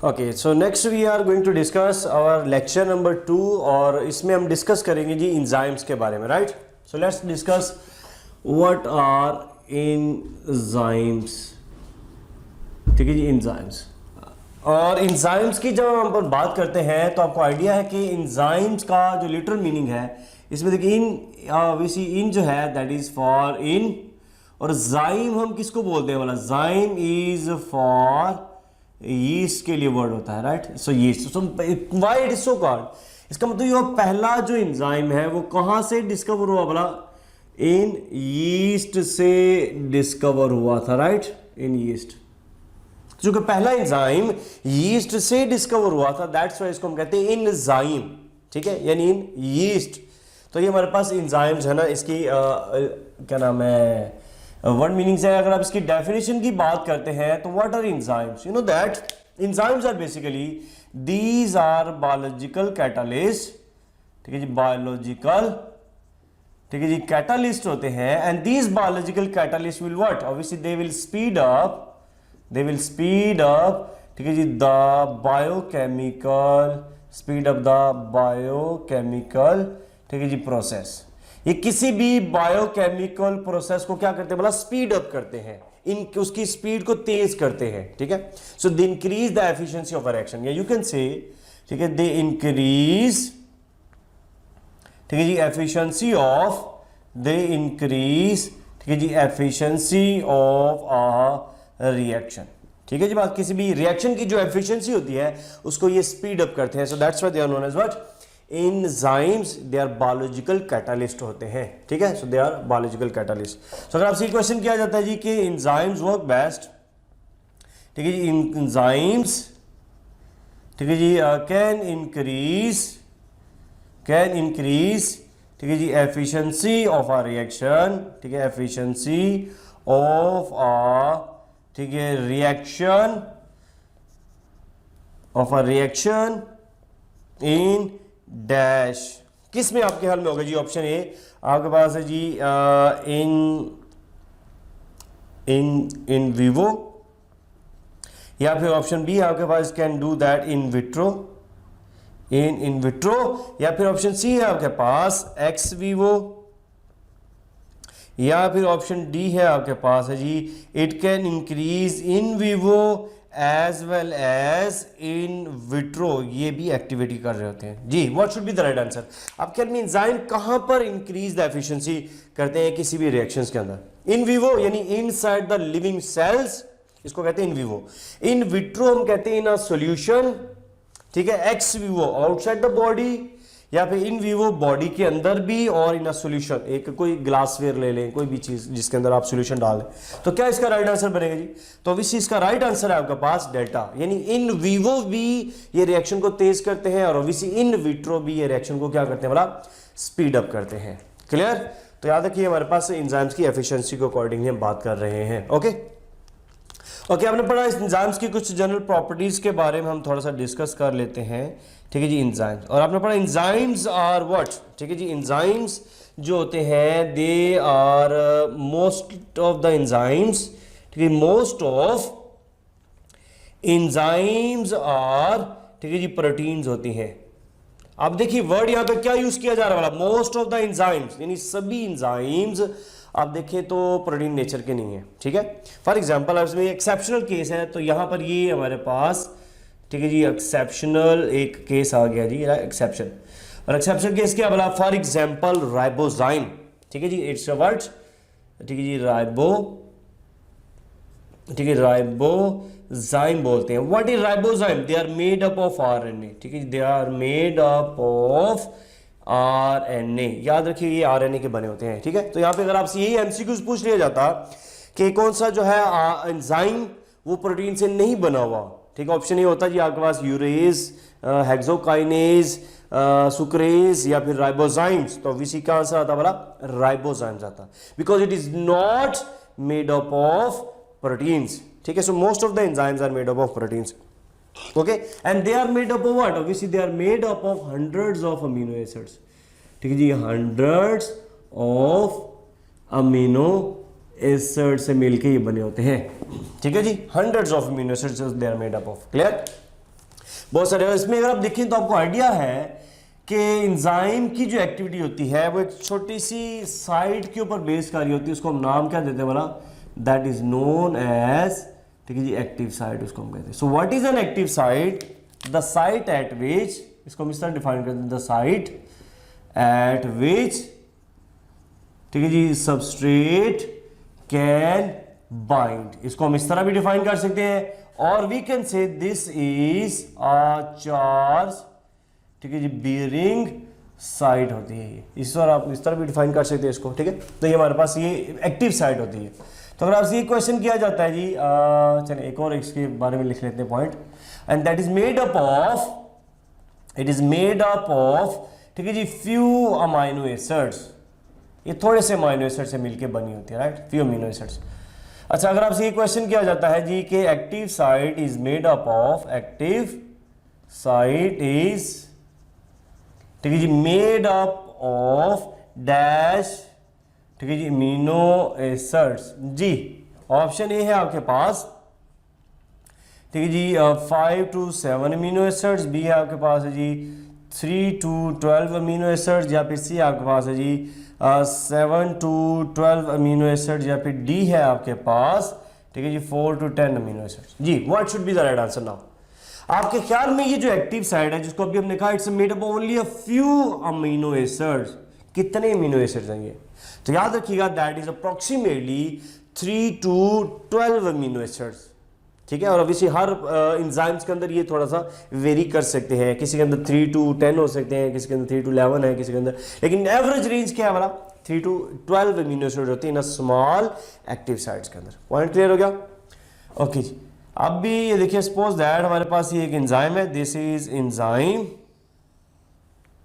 Okay, so next we are going to discuss our lecture number 2 और इसमें हम discuss करेंगे जी इंजाइम्स के बारे में, right. So let's discuss what are enzymes. ठीक है जी, इंजाइम्स। और इंजाइम्स की जब हम पर बात करते हैं तो आपको आइडिया है कि इंजाइम्स का जो लिटरल मीनिंग है इसमें देखिए इन जो है दैट इज फॉर इन, और जाइम हम किसको बोलते हैं वाला, जाइम इज फॉर यीस्ट के लिए वर्ड होता है, right. So yeast, why it is so called, इसका मतलब ये पहला जो एंजाइम है वो कहां से डिस्कवर हुआ बोला, इन यीस्ट से डिस्कवर हुआ था, राइट, इन यीस्ट। जो कि पहला एंजाइम यीस्ट से डिस्कवर हुआ था, दैट्स व्हाई इसको हम कहते हैं एंजाइम, ठीक है, यानी इन यीस्ट। तो ये हमारे पास एंजाइम्स है ना, इसकी क्या नाम है, वर्ड मीनिंग्स है। अगर आप इसकी डेफिनेशन की बात करते हैं तो what are enzymes, you know that enzymes are basically these are biological catalyst, ठीक है जी, बायोलॉजिकल, ठीक है जी, कैटालिस्ट होते हैं। And these biological catalyst will what, obviously they will speed up, ठीक है जी, the biochemical, speed up the biochemical, ठीक है जी, प्रोसेस। ये किसी भी बायोकेमिकल प्रोसेस को क्या करते हैं बोला, स्पीड अप करते हैं, उसकी स्पीड को तेज करते हैं, ठीक है। So they increase the efficiency of reaction, या यू कैन से, ठीक है, दे इंक्रीज, ठीक है जी, एफिशिएंसी ऑफ, दे इंक्रीज, ठीक है जी, एफिशिएंसी ऑफ अ रिएक्शन, ठीक है जी। बात किसी भी रिएक्शन की जो एफिशिएंसी होती है उसको ये स्पीड अप करते हैं। So that's why they are known as what, enzymes, they are biological catalyst होते हैं, ठीक है। So they are biological catalyst. So अगर आपसे क्वेश्चन किया जाता है जी कि एंजाइम्स वर्क बेस्ट, ठीक है जी, एंजाइम्स, ठीक है जी, कैन इंक्रीज, ठीक है जी, एफिशिएंसी ऑफ आ रिएक्शन, ठीक है, एफिशिएंसी ऑफ आ, ठीक है, reaction, of a reaction in dash, किस में आपके हाल में होगा जी, ऑप्शन ए आपके पास है जी इन विवो, या फिर ऑप्शन बी आपके पास can do that in vitro, in vitro, या फिर ऑप्शन सी है आपके पास एक्स विवो, या फिर ऑप्शन डी है आपके पास है जी it can increase in vivo as well as in vitro, ये भी एक्टिविटी कर रहे होते हैं जी। What should be the right answer, आप क्या एंजाइम कहां पर इंक्रीज द एफिशिएंसी करते हैं किसी भी रिएक्शंस के अंदर, इन विवो यानी इनसाइड द लिविंग सेल्स, इसको कहते हैं इन विवो। इन विट्रो हम कहते हैं इन अ सॉल्यूशन, ठीक है, x Vivo outside the body, या फिर इन विवो बॉडी के अंदर भी और इन अ सॉल्यूशन, एक कोई ग्लासवेयर ले लें, कोई भी चीज जिसके अंदर आप सॉल्यूशन डालें, तो क्या इसका राइट आंसर बनेगा जी, तो ऑब्वियसली इसका राइट आंसर है आपके पास डेल्टा, यानी इन विवो भी ये रिएक्शन को तेज करते हैं और ऑब्वियसली इन विट्रो भी ये रिएक्शन को क्या करते हैं बोला, स्पीड अप करते हैं। क्लियर, तो याद रखिए हमारे पास एंजाइम्स की एफिशिएंसी को अकॉर्डिंगली हम बात कर रहे हैं। ओके ओके, आपने पढ़ा एंजाइम्स की कुछ जनरल प्रॉपर्टीज के बारे में हम थोड़ा सा डिस्कस कर लेते हैं, ठीक है जी, एंजाइम्स। और आपने पढ़ा एंजाइम्स आर व्हाट, ठीक है जी, एंजाइम्स जो होते हैं they are most of the enzymes, ठीक है, मोस्ट ऑफ एंजाइम्स आर, ठीक है जी, प्रोटीन्स होती हैं। अब देखिए वर्ड यहां पे क्या यूज किया जा रहा है, मोस्ट ऑफ द एंजाइम्स, यानी सभी एंजाइम्स आप देखें तो प्रोटीन नेचर के नहीं है, ठीक है। फॉर एग्जांपल इसमें एक्सेप्शनल केस है, तो यहां पर ये हमारे पास, ठीक है जी, एक्सेप्शनल एक केस आ गया जी, एक्सेप्शन। और एक्सेप्शन केस क्या बोला, फॉर एग्जांपल राइबोजाइम, ठीक है जी, इट्स अ वर्ड, ठीक है जी, ठीक है, राइबोजाइम बोलते हैं। What is ribozyme, they are made up of RNA, ठीक है, they are made up of RNA, याद रखिए ये आरएनए के बने होते हैं, ठीक है। तो यहाँ पे अगर आपसे यही एमसीक्यूज पूछ लिया जाता कि कौन सा जो है एंजाइम वो प्रोटीन से नहीं बना हुआ, ठीक है, ऑप्शन ये होता है जी आपके पास यूरेज, हेक्सोकाइनेज, सुक्रेज या फिर राइबोजाइम्स, तो ऑब्वियसली क्या आंसर आता बोला, राइबोजाइम्स आता, because it is not made up of proteins, ठीक है। So most of the enzymes are made up of proteins, okay, and they are made up of what, obviously they are made up of hundreds of amino acids, ठीक है जी, hundreds of amino acid से मिलके ये बने होते हैं, ठीक है जी, hundreds of amino acids they are made up of, clear। बहुत सारे। इसमें अगर आप देखें तो आपको आइडिया है कि एंजाइम की जो एक्टिविटी होती है वो एक छोटी सी साइट के ऊपर बेस कर रही होती है, उसको हम नाम क्या देते हैं बोला, दैट इज नोन एज, ठीक है जी, एक्टिव साइट उसको हम कहते हैं। सो what is an active site? The site eight विच, इसको हम इस तरह डिफाइन करते हैं, द साइट एट विच, ठीक है जी, सबस्ट्रेट कैन बाइंड, इसको हम इस तरह भी डिफाइन कर सकते हैं। और we can say this is a charge, ठीक है जी, बियरिंग साइट होती है ये, इस तरह आप इस तरह भी डिफाइन कर सकते हैं इसको, ठीक है। तो ये हमारे पास ये एक्टिव साइट होती है। तो अगर आपसे ये क्वेश्चन किया जाता है जी, चलिए एक और इसके बारे में लिख लेते हैं point, and that is made up of, it is made up of, ठीक है जी, फ्यू अमाइनो एसिड्स, ये थोड़े से अमाइनो एसिड से मिलके बनी होती है, राइट, फ्यू अमीनो एसिड्स। अच्छा, अगर आपसे ये क्वेश्चन किया जाता है जी कि active site is made up of, active site is, ठीक है जी, मेड अप ऑफ डैश, ठीक है जी, अमीनो एसिड्स, जी ऑप्शन ए है आपके पास, ठीक है जी, 5 to 7 अमीनो एसिड्स, बी है आपके पास है जी 3 to 12 अमीनो एसिड्स, या फिर सी आपके पास है जी 7 to 12 अमीनो एसिड्स, या फिर डी है आपके पास, ठीक है जी, 4 to 10 अमीनो एसिड्स। जी what should be the right answer now? आपके ख्याल में ये जो एक्टिव साइट है जिसको अभी हमने कहा it's made up only a few amino acids, कितने अमीनो एसिड्स हैं ये? तो याद रखिएगा that is approximately 3 to 12 amino acids, ठीक है। और obviously हर एंजाइम्स के अंदर ये थोड़ा सा वेरी कर सकते हैं, किसी के अंदर 3 to 10 हो सकते हैं, किसी के अंदर 3 to 11 है, किसी के अंदर, लेकिन एवरेज रेंज क्या है हमारा 3 to 12 अमीनो एसिड होते हैं ना स्मॉल एक्टिव साइट्स के अंदर। पॉइंट क्लियर हो गया? ओके जी। अब भी ये देखिए, सपोज दैट हमारे पास ये एक एंजाइम है, दिस इज एंजाइम,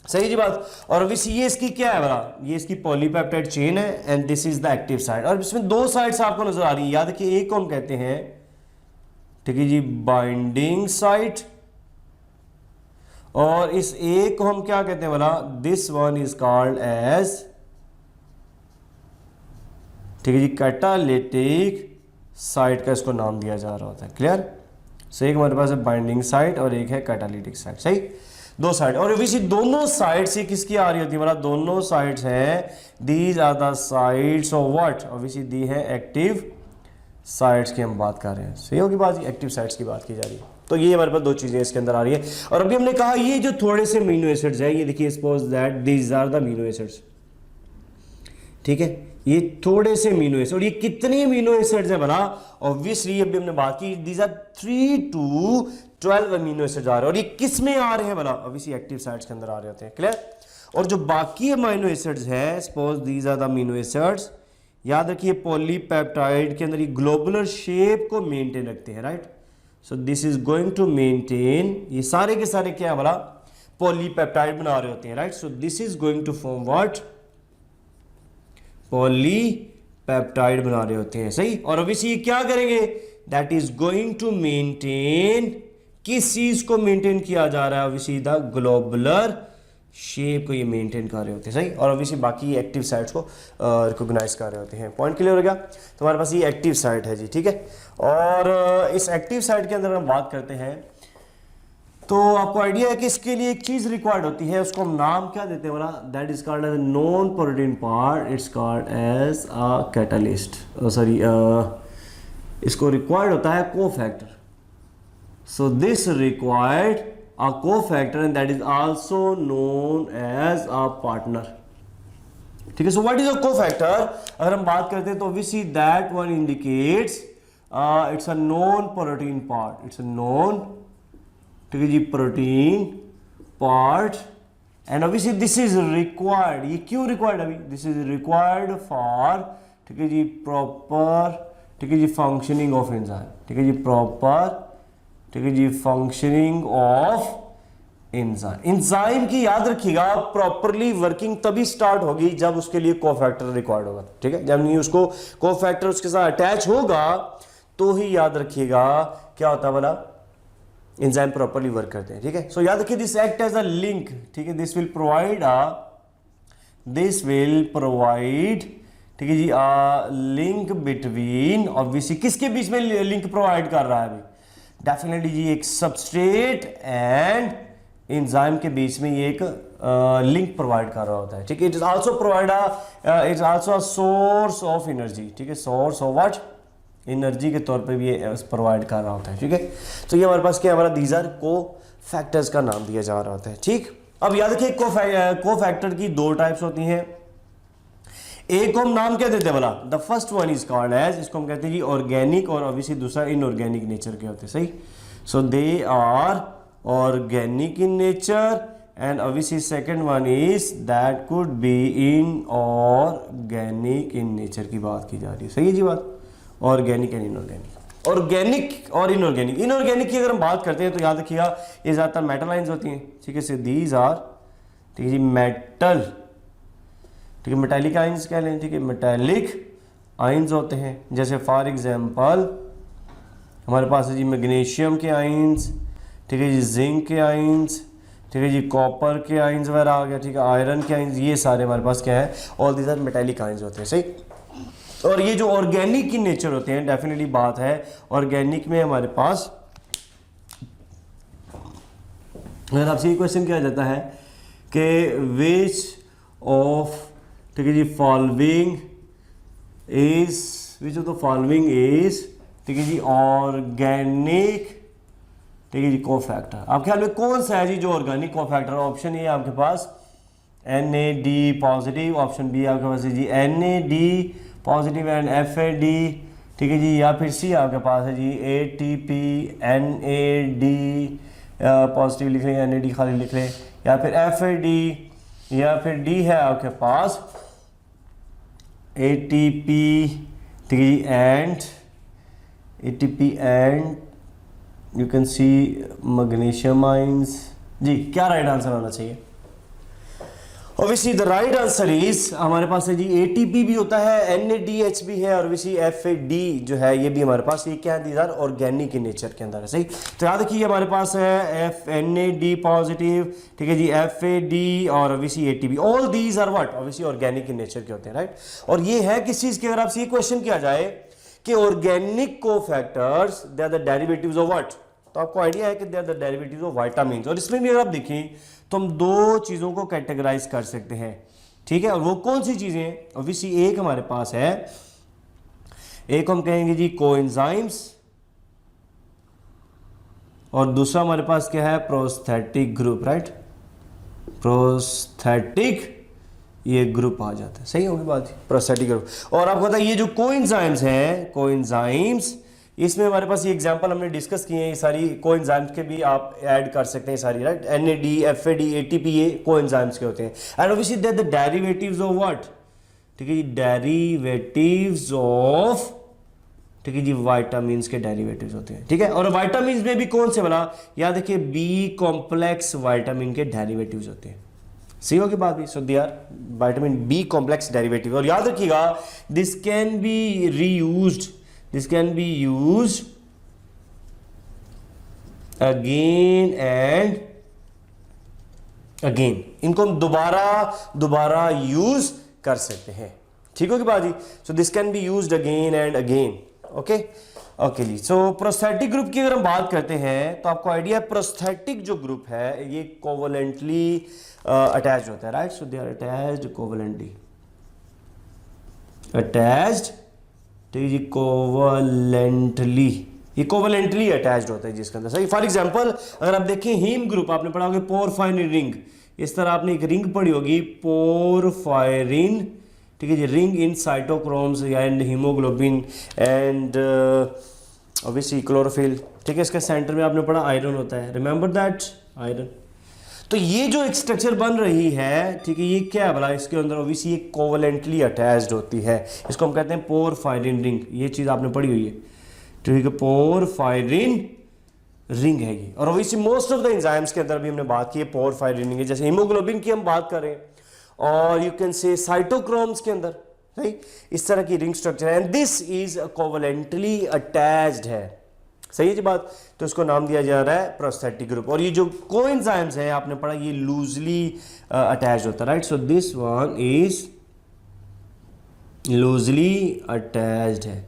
सही जी बात। और obviously ये इसकी क्या है बड़ा, ये इसकी पॉलीपेप्टाइड चेन है, and this is the active site. और इसमें दो साइड्स आपको नजर आ रही है, याद रखिए एक को हम कहते हैं, ठीक है जी, बाइंडिंग साइट, और इस एक को हम क्या कहते हैं बोला, this one is called as, ठीक है जी, कैटालिटिक साइट का इसको नाम दिया जा रहा होता है। क्लियर? सो एक हमारे पास है बाइंडिंग साइट और एक है कैटालिटिक साइट, सही, दो साइड। और obviously दोनों साइड्स ये किसकी आ रही होती है हमारा, दोनों साइड्स हैं, these are the sides of what, obviously दी है एक्टिव साइट्स की हम बात कर रहे हैं, सही होगी बात, एक्टिव साइट्स की बात की जा रही है। तो ये हमारे पास दो चीजें इसके अंदर आ रही है। और अभी हमने कहा ये जो थोड़े से अमीनो एसिड्स है, ये देखिए, suppose that these are the amino acids, ठीक है, ये थोड़े से अमीनो एसिड, और ये कितने अमीनो एसिड्स है भला, ऑब्वियसली अभी हमने बात की, these are 3 to 12 amino acids आ रहे हैं, और ये किस में आ रहे हैं भला, ऑब्वियसली एक्टिव साइट्स के अंदर आ रहे होते हैं। क्लियर? और जो बाकी अमीनो एसिड्स हैं, suppose these are the amino acids, याद रखिए पॉलीपेप्टाइड के अंदर ये ग्लोबुलर शेप को मेंटेन रखते हैं, राइट। So this is going to maintain, ये सारे के सारे क्या है भला, पॉलीपेप्टाइड बना रहे होते हैं, राइट। So this is going to form what, polypeptide बना रहे होते हैं, सही। और obviously ये क्या करेंगे, that is going to maintain, किस चीज को मेंटेन किया जा रहा है, obviously द ग्लोबुलर शेप को ये मेंटेन कर रहे होते हैं, सही। और obviously बाकी एक्टिव साइट्स को रिकॉग्नाइज कर रहे होते हैं। पॉइंट क्लियर हो गया? तो हमारे पास ये एक्टिव साइट है जी, ठीक है। और इस एक्टिव साइट के अंदर हम बात करते हैं, तो आपको आइडिया है कि इसके लिए एक चीज रिक्वायर्ड होती है, उसको हम नाम क्या देते हैं बोला, that is called as non protein part, it's called as a catalyst, sorry, इसको रिक्वायर्ड होता है cofactor. So this required a cofactor and that is also known as a partner, ठीक है। So what is a cofactor? अगर हम बात करते हैं तो obviously that one indicates it's a non protein part, it's a non, ठीक है जी, protein part, and obviously this is required, ये क्यों रिक्वायर्ड अभी, दिस इज रिक्वायर्ड फॉर, ठीक है जी, प्रॉपर, ठीक है जी, फंक्शनिंग ऑफ एंजाइम, ठीक है जी, प्रॉपर, ठीक है जी, फंक्शनिंग ऑफ एंजाइम। एंजाइम की याद रखिएगा प्रॉपरली वर्किंग तभी स्टार्ट होगी जब उसके लिए कोफैक्टर रिक्वायर्ड होगा, ठीक है। जब नहीं उसको कोफैक्टर उसके साथ अटैच होगा तो ही याद रखिएगा क्या होता है बोला, एंजाइम प्रॉपर्ली वर्क करते हैं, ठीक है। सो याद रखिए this act as a link, ठीक है, दिस विल प्रोवाइड, ठीक है जी, लिंक बिटवीन, ऑब्वियसली किसके बीच में लिंक प्रोवाइड कर रहा है अभी, डेफिनेटली जी एक सबस्ट्रेट एंड एंजाइम के बीच में ये एक लिंक प्रोवाइड कर रहा होता है, ठीक है। It is also provide it's also a source of energy, ठीक है, सोर्स ऑफ व्हाट, एनर्जी के तौर पे भी ये प्रोवाइड कर रहा होता है, ठीक है। तो ये हमारे पास क्या, हमारा दीज आर को फैक्टर्स का नाम दिया जा रहा होता है, ठीक। अब याद रखिए को फैक्टर की दो टाइप्स होती हैं। एक को हम नाम क्या देते हैं बोला, the first one is called as, इसको हम कहते हैं जी ऑर्गेनिक, और ऑब्वियसली दूसरा इनऑर्गेनिक नेचर के होते हैं, सही। So they are organic in nature and obviously second one is that could be inorganic in nature की बात की जा रही है, सही है जी बात। ऑर्गेनिक एंड इनऑर्गेनिक, ऑर्गेनिक और इनऑर्गेनिक। इनऑर्गेनिक की अगर हम बात करते हैं तो याद रखिएगा ये ज़्यादातर मेटल आइंस होती हैं, ठीक है। सो दीज आर, ठीक है जी, मेटल, ठीक है, मेटालिक आइंस कह लें, ठीक है, मेटालिक आइंस होते हैं। जैसे फॉर एग्जांपल हमारे पास है जी मैग्नीशियम के आइंस, ठीक है जी, जिंक के आइंस, ठीक है जी, कॉपर के आइंस वगैरह आ गया, ठीक है, आयरन के आइंस, ये सारे हमारे पास क्या है, all these are metallic ions होते हैं, सही। और ये जो ऑर्गेनिक की नेचर होते हैं, डेफिनेटली बात है ऑर्गेनिक में हमारे पास, अगर आपसे ये क्वेश्चन किया जाता है कि विच ऑफ, ठीक है जी, following is, which of the following is, ठीक है जी, ऑर्गेनिक, ठीक है जी, कोफैक्टर, आपके ख्याल में कौन सा है जी जो ऑर्गेनिक कोफैक्टर। ऑप्शन ए आपके पास NAD पॉजिटिव, ऑप्शन बी आपके पास है जी NAD पॉजिटिव एंड FAD, ठीक है जी, या फिर सी आपके पास है जी ATP NAD पॉजिटिव लिख लें, NAD खाली लिख लें, या फिर FAD, या फिर डी है आपके पास ATP, ठीक है जी, and ATP and you can see magnesium ions. जी क्या राइट आंसर होना चाहिए? Obviously the right answer is हमारे पास है जी ATP भी होता है, NADH भी है, और ऑब्वियसली FAD जो है ये भी हमारे पास, ये क्या है, these are organic in nature के अंदर है, सही। तो याद रखिए हमारे पास है NAD पॉजिटिव, ठीक है जी, FAD और obviously ATP, all these are what, obviously organic in nature के होते हैं, राइट। और ये है किस चीज के, अगर आपसे ये क्वेश्चन किया जाए कि organic cofactors they are the derivatives of what, तो आपको आइडिया है कि they are the derivatives of vitamins. और इसमें भी अगर आप देखें तो हम दो चीजों को कैटेगराइज कर सकते हैं, ठीक है। और वो कौन सी चीजें हैं? ऑब्वियसली एक हमारे पास है, एक हम कहेंगे जी कोएंजाइम्स, और दूसरा हमारे पास क्या है, प्रोस्थेटिक ग्रुप, राइट। प्रोस्थेटिक ये ग्रुप आ जाता है, सही होगी बात, प्रोस्थेटिक ग्रुप। और आपको पता है ये जो कोएंजाइम्स हैं, कोएंजाइम्स, इसमें हमारे पास ये एग्जांपल हमने डिस्कस किए हैं, ये सारी कोएंजाइम्स के भी आप ऐड कर सकते हैं सारी, राइट। NAD FAD ATP ये कोएंजाइम्स के होते हैं, and obviously they are the derivatives of what, ठीक है जी, डेरिवेटिव्स ऑफ, ठीक है जी, विटामिन्स के डेरिवेटिव्स होते हैं, ठीक है। और विटामिन्स में भी कौन से बना, याद रखिए B कॉम्प्लेक्स विटामिन के डेरिवेटिव्स होते हैं, सही होगी बात भी। So they are vitamin B complex derivative. और याद रखिएगा this can be reused, this can be used again and again, इनको हम दोबारा यूज कर सकते हैं, ठीक होगी बात जी। So this can be used again and again, okay okay जी। सो प्रोस्थेटिक ग्रुप की अगर हम बात करते हैं तो आपको आइडिया है प्रोस्थेटिक जो ग्रुप है ये कोवलेंटली अटैच्ड होता है, right. So they are attached covalently, attached, ठीक है जी, कोवलेंटली, ये कोवलेंटली अटैच्ड होता है जिसके अंदर, सही। फॉर एग्जांपल अगर आप देखें हीम ग्रुप, आपने पढ़ा होगा पोरफायरिन रिंग, इस तरह आपने एक रिंग पढ़ी होगी पोरफायरिन, ठीक है जी, ring in cytochromes and haemoglobin and obviously chlorophyll, ठीक है। इसके सेंटर में आपने पढ़ा आयरन होता है, रिमेंबर दैट आयरन। तो ये जो एक स्ट्रक्चर बन रही है, ठीक है, ये क्या है भला, इसके अंदर ऑब्वियसली ये कोवलेंटली अटैच्ड होती है, इसको हम कहते हैं पोरफायरिन रिंग, ये चीज आपने पढ़ी हुई है, ठीक है, पोरफायरिन रिंग है ये। और obviously most of the enzymes के अंदर भी हमने बात की है पोरफायरिन रिंग है, जैसे हीमोग्लोबिन की हम बात करें, और यू कैन से साइटोक्रोम्स के अंदर, सही, इस तरह की रिंग स्ट्रक्चर है, and this is covalently attached है, सही है जी बात। तो इसको नाम दिया जा रहा है प्रोस्थेटिक ग्रुप। और ये जो कोएंजाइम्स है आपने पढ़ा ये लूजली अटैच्ड होता है, right. So this one is loosely attached है,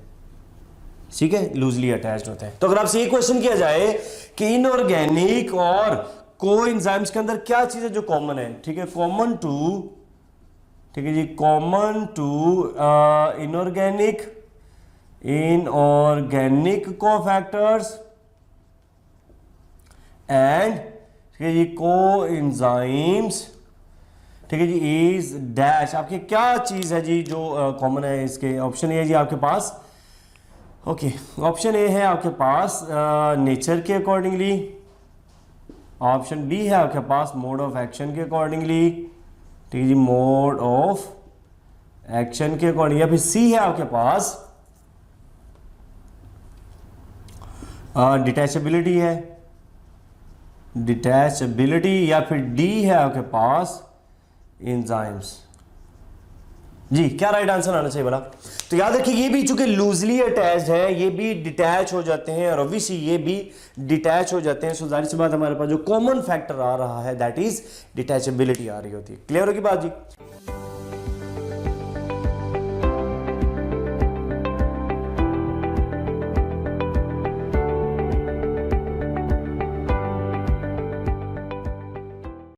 ठीक है, लूजली अटैच्ड होते हैं। तो अगर आपसे ये क्वेश्चन किया जाए कि इनऑर्गेनिक और कोएंजाइम्स के अंदर क्या चीज है जो कॉमन है, ठीक है, कॉमन टू, ठीक है जी, common to inorganic cofactors and, ठीक है जी, कोएंजाइम्स, ठीक है जी, इज डैश। आपकी क्या चीज है जी जो कॉमन है इसके? ऑप्शन ए है जी आपके पास, ओके, ऑप्शन ए है आपके पास नेचर के अकॉर्डिंगली, ऑप्शन बी है आपके पास मोड ऑफ एक्शन के अकॉर्डिंगली, ठीक है जी, मोड ऑफ एक्शन के अकॉर्डिंग, या फिर सी है आपके पास डिटैचेबिलिटी है, डिटैचेबिलिटी, या फिर डी है आपके पास एंजाइम्स। जी क्या राइट आंसर आना चाहिए बड़ा? तो याद रखिए ये भी चूंकि लूजली अटैच्ड है, ये भी डिटैच हो जाते हैं और ऑब्वियसली ये भी डिटैच हो जाते हैं। सो जाहिर सी बात हमारे पास जो कॉमन फैक्टर आ रहा है दैट इज डिटैचेबिलिटी आ रही होती है। क्लियर होगी बात जी?